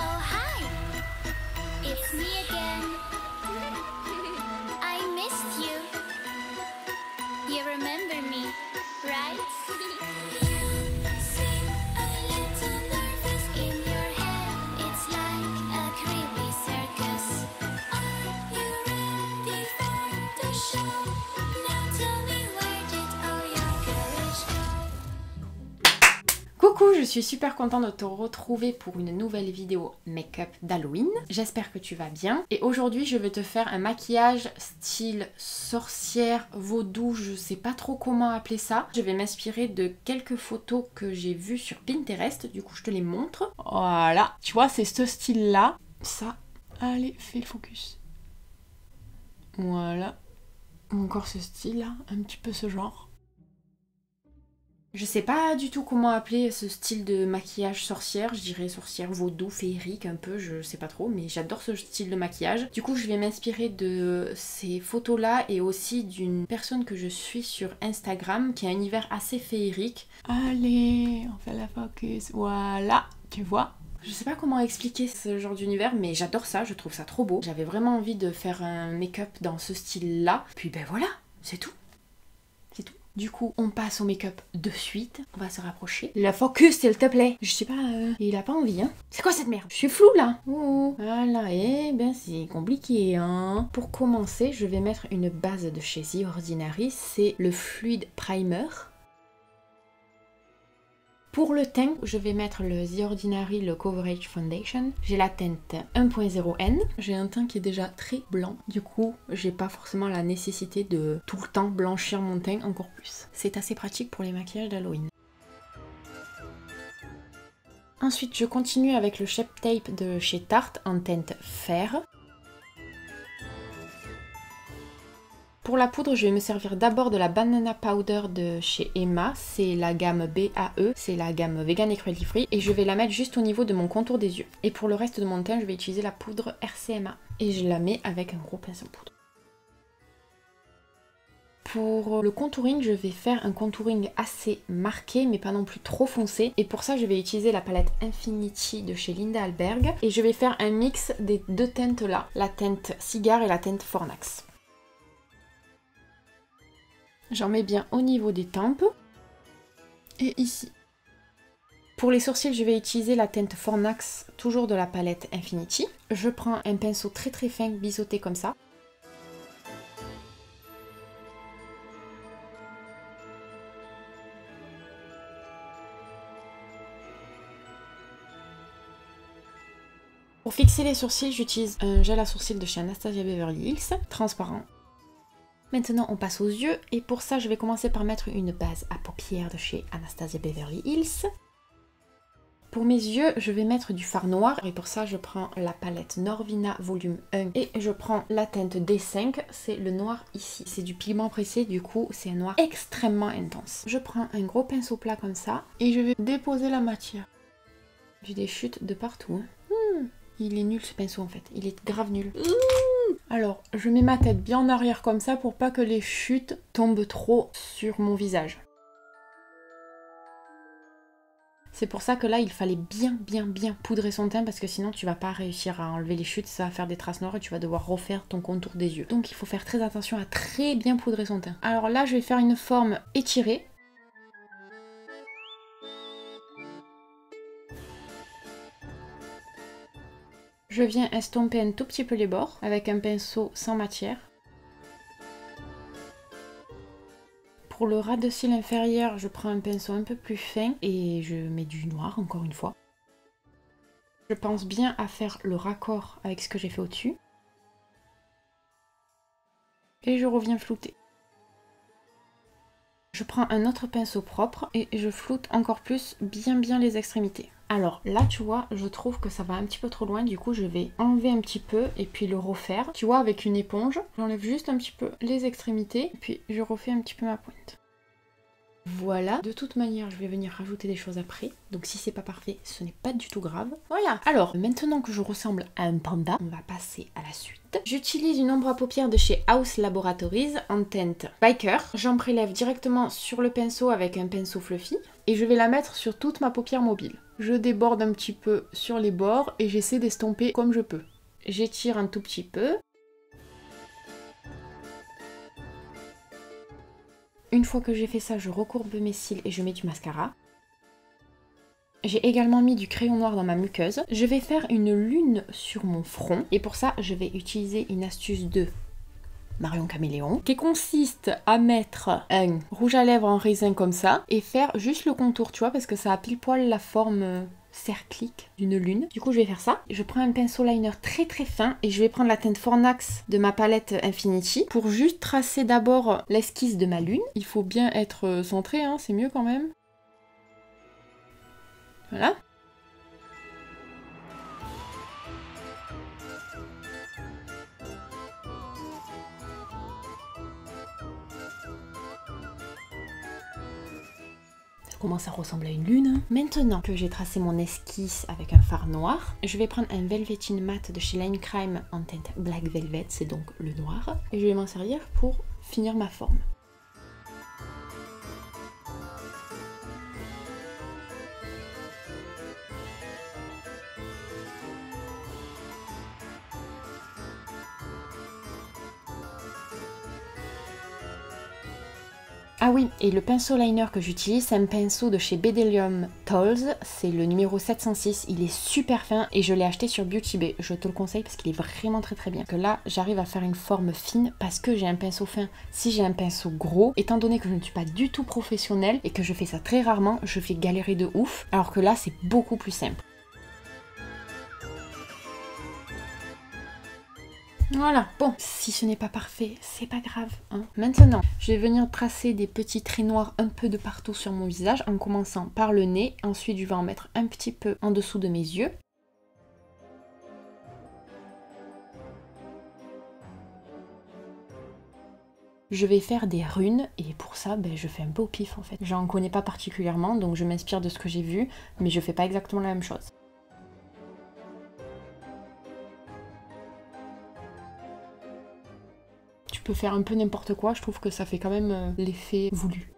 hi, it's me again. I missed you. You remember me, right? You seem a little nervous in your head. It's like a creepy circus. Are you ready for the show? Now tell me, where did all your courage go? Coucou, je suis super contente de te retrouver pour une nouvelle vidéo make-up d'Halloween. J'espère que tu vas bien. Et aujourd'hui, je vais te faire un maquillage style sorcière, vaudou, je sais pas trop comment appeler ça. Je vais m'inspirer de quelques photos que j'ai vues sur Pinterest. Du coup, je te les montre. Voilà, tu vois, c'est ce style-là. Ça, allez, fais le focus. Voilà. Encore ce style-là, un petit peu ce genre. Je sais pas du tout comment appeler ce style de maquillage sorcière, je dirais sorcière vaudou, féerique un peu, je sais pas trop, mais j'adore ce style de maquillage. Du coup je vais m'inspirer de ces photos là et aussi d'une personne que je suis sur Instagram qui a un univers assez féerique. Allez, on fait la focus, voilà, tu vois. Je sais pas comment expliquer ce genre d'univers, mais j'adore ça, je trouve ça trop beau. J'avais vraiment envie de faire un make-up dans ce style là, puis ben voilà, c'est tout. C'est tout. Du coup, on passe au make-up de suite. On va se rapprocher. Le focus, s'il te plaît. Je sais pas, il a pas envie, hein. C'est quoi cette merde? Je suis floue, là. Oh, voilà, eh ben c'est compliqué, hein. Pour commencer, je vais mettre une base de chez The Ordinary. C'est le Fluid Primer. Pour le teint, je vais mettre le The Ordinary, le Coverage Foundation. J'ai la teinte 1.0N. J'ai un teint qui est déjà très blanc. Du coup, j'ai pas forcément la nécessité de tout le temps blanchir mon teint encore plus. C'est assez pratique pour les maquillages d'Halloween. Ensuite, je continue avec le Shape Tape de chez Tarte en teinte fer. Pour la poudre, je vais me servir d'abord de la Banana Powder de chez Emma, c'est la gamme BAE, c'est la gamme Vegan et Cruelty Free, et je vais la mettre juste au niveau de mon contour des yeux. Et pour le reste de mon teint, je vais utiliser la poudre RCMA, et je la mets avec un gros pinceau poudre. Pour le contouring, je vais faire un contouring assez marqué, mais pas non plus trop foncé, et pour ça, je vais utiliser la palette Infinity de chez Linda Alberg, et je vais faire un mix des deux teintes là, la teinte Cigare et la teinte Fornax. J'en mets bien au niveau des tempes et ici. Pour les sourcils, je vais utiliser la teinte Fornax, toujours de la palette Infinity. Je prends un pinceau très fin, biseauté comme ça. Pour fixer les sourcils, j'utilise un gel à sourcils de chez Anastasia Beverly Hills, transparent. Maintenant on passe aux yeux et pour ça je vais commencer par mettre une base à paupières de chez Anastasia Beverly Hills. Pour mes yeux je vais mettre du fard noir et pour ça je prends la palette Norvina volume 1 et je prends la teinte D5, c'est le noir ici. C'est du pigment pressé, du coup c'est un noir extrêmement intense. Je prends un gros pinceau plat comme ça et je vais déposer la matière. J'ai des chutes de partout. Hein. Il est nul ce pinceau en fait, il est grave nul. Alors, je mets ma tête bien en arrière comme ça pour pas que les chutes tombent trop sur mon visage. C'est pour ça que là, il fallait bien poudrer son teint parce que sinon tu vas pas réussir à enlever les chutes, ça va faire des traces noires et tu vas devoir refaire ton contour des yeux. Donc il faut faire très attention à très bien poudrer son teint. Alors là, je vais faire une forme étirée. Je viens estomper un tout petit peu les bords avec un pinceau sans matière. Pour le ras de cils inférieur, je prends un pinceau un peu plus fin et je mets du noir encore une fois. Je pense bien à faire le raccord avec ce que j'ai fait au-dessus. Et je reviens flouter. Je prends un autre pinceau propre et je floute encore plus bien les extrémités. Alors là tu vois, je trouve que ça va un petit peu trop loin, du coup je vais enlever un petit peu et puis le refaire. Tu vois, avec une éponge, j'enlève juste un petit peu les extrémités et puis je refais un petit peu ma pointe. Voilà, de toute manière je vais venir rajouter des choses après, donc si c'est pas parfait ce n'est pas du tout grave. Voilà, alors maintenant que je ressemble à un panda, on va passer à la suite. Ensuite, j'utilise une ombre à paupières de chez House Laboratories en teinte Biker. J'en prélève directement sur le pinceau avec un pinceau fluffy et je vais la mettre sur toute ma paupière mobile. Je déborde un petit peu sur les bords et j'essaie d'estomper comme je peux. J'étire un tout petit peu. Une fois que j'ai fait ça, je recourbe mes cils et je mets du mascara. J'ai également mis du crayon noir dans ma muqueuse. Je vais faire une lune sur mon front. Et pour ça, je vais utiliser une astuce de Marion Caméléon, qui consiste à mettre un rouge à lèvres en raisin comme ça et faire juste le contour, tu vois, parce que ça a pile poil la forme cerclique d'une lune. Du coup, je vais faire ça. Je prends un pinceau liner très très fin et je vais prendre la teinte Fornax de ma palette Infinity pour juste tracer d'abord l'esquisse de ma lune. Il faut bien être centré, hein, c'est mieux quand même. Voilà. Ça commence à ressembler à une lune. Maintenant que j'ai tracé mon esquisse avec un fard noir, je vais prendre un Velveteen Matte de chez Line Crime en teinte Black Velvet, c'est donc le noir. Et je vais m'en servir pour finir ma forme. Ah oui, et le pinceau liner que j'utilise, c'est un pinceau de chez Bedelium Tools, c'est le numéro 706, il est super fin et je l'ai acheté sur Beauty Bay. Je te le conseille parce qu'il est vraiment très très bien. Que là, j'arrive à faire une forme fine parce que j'ai un pinceau fin. Si j'ai un pinceau gros, étant donné que je ne suis pas du tout professionnelle et que je fais ça très rarement, je vais galérer de ouf, alors que là, c'est beaucoup plus simple. Voilà, bon, si ce n'est pas parfait, c'est pas grave, hein. Maintenant, je vais venir tracer des petits traits noirs un peu de partout sur mon visage, en commençant par le nez, ensuite je vais en mettre un petit peu en dessous de mes yeux. Je vais faire des runes, et pour ça, je fais un peu au pif en fait. J'en connais pas particulièrement, donc je m'inspire de ce que j'ai vu, mais je fais pas exactement la même chose. Tu peux faire un peu n'importe quoi, je trouve que ça fait quand même l'effet voulu.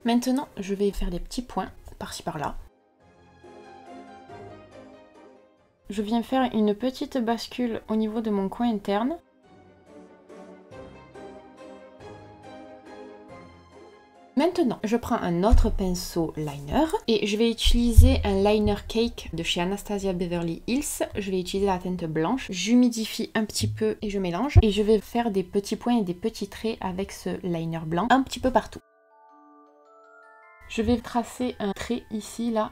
Maintenant, je vais faire des petits points par-ci par-là. Je viens faire une petite bascule au niveau de mon coin interne. Maintenant, je prends un autre pinceau liner et je vais utiliser un liner cake de chez Anastasia Beverly Hills. Je vais utiliser la teinte blanche. J'humidifie un petit peu et je mélange. Et je vais faire des petits points et des petits traits avec ce liner blanc un petit peu partout. Je vais tracer un trait ici, là.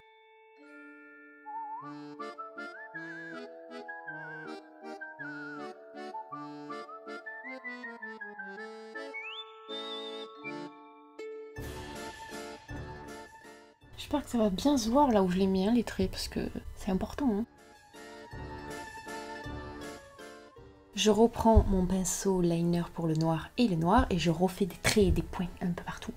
J'espère que ça va bien se voir là où je l'ai mis, hein, les traits, parce que c'est important. Hein. Je reprends mon pinceau liner pour le noir et je refais des traits et des points un peu partout.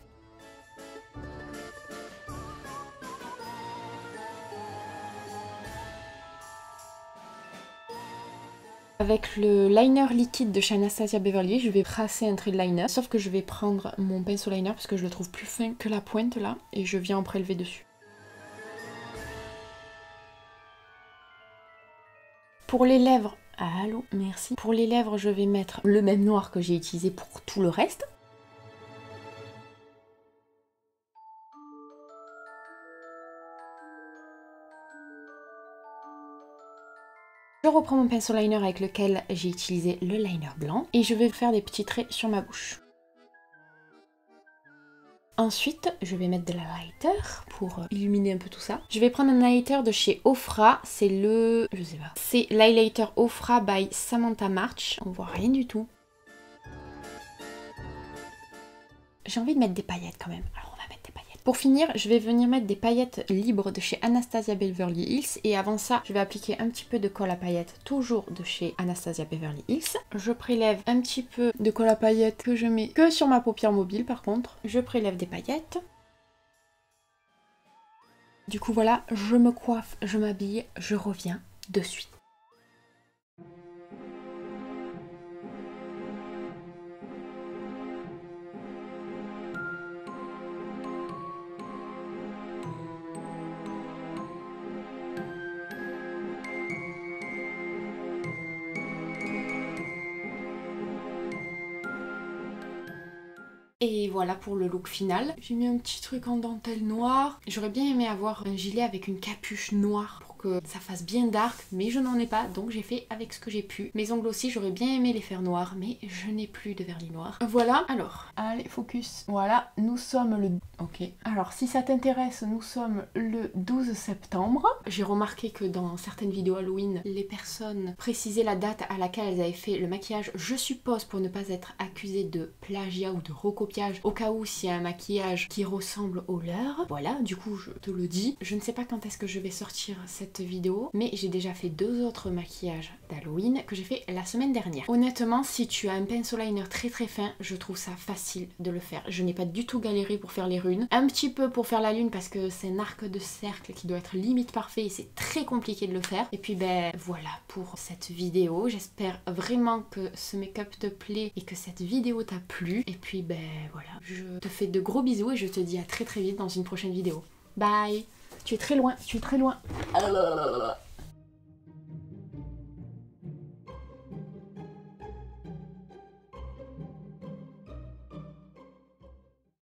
Avec le liner liquide de chez Anastasia Beverly Hills, je vais tracer un trait de liner, sauf que je vais prendre mon pinceau liner parce que je le trouve plus fin que la pointe là, et je viens en prélever dessus. Pour les lèvres, allô, merci. Pour les lèvres, je vais mettre le même noir que j'ai utilisé pour tout le reste. Je reprends mon pinceau liner avec lequel j'ai utilisé le liner blanc et je vais faire des petits traits sur ma bouche. Ensuite, je vais mettre de la lighter pour illuminer un peu tout ça. Je vais prendre un highlighter de chez Ofra, c'est le... je sais pas. C'est l'highlighter Ofra by Samantha March. On voit rien du tout. J'ai envie de mettre des paillettes quand même, alors on va mettre des paillettes. Pour finir, je vais venir mettre des paillettes libres de chez Anastasia Beverly Hills. Et avant ça, je vais appliquer un petit peu de colle à paillettes, toujours de chez Anastasia Beverly Hills. Je prélève un petit peu de colle à paillettes que je mets que sur ma paupière mobile par contre. Je prélève des paillettes. Du coup voilà, je me coiffe, je m'habille, je reviens de suite. Et voilà pour le look final. J'ai mis un petit truc en dentelle noire. J'aurais bien aimé avoir un gilet avec une capuche noire pour que ça fasse bien dark, mais je n'en ai pas, donc j'ai fait avec ce que j'ai pu. Mes ongles aussi, j'aurais bien aimé les faire noirs, mais je n'ai plus de vernis noir. Voilà, alors, allez, focus. Voilà, nous sommes le... Ok. Alors, si ça t'intéresse, nous sommes le 12 septembre. J'ai remarqué que dans certaines vidéos Halloween, les personnes précisaient la date à laquelle elles avaient fait le maquillage, je suppose pour ne pas être accusées de plagiat ou de recopiage, au cas où s'il y a un maquillage qui ressemble au leur. Voilà, du coup, je te le dis. Je ne sais pas quand est-ce que je vais sortir cette vidéo, mais j'ai déjà fait 2 autres maquillages d'Halloween que j'ai fait la semaine dernière. Honnêtement, si tu as un pinceau liner très très fin, je trouve ça facile de le faire. Je n'ai pas du tout galéré pour faire les runes. Un petit peu pour faire la lune parce que c'est un arc de cercle qui doit être limite parfait et c'est très compliqué de le faire. Et puis ben voilà pour cette vidéo. J'espère vraiment que ce make-up te plaît et que cette vidéo t'a plu. Et puis ben voilà, je te fais de gros bisous et je te dis à très très vite dans une prochaine vidéo. Bye! Tu es très loin, tu es très loin.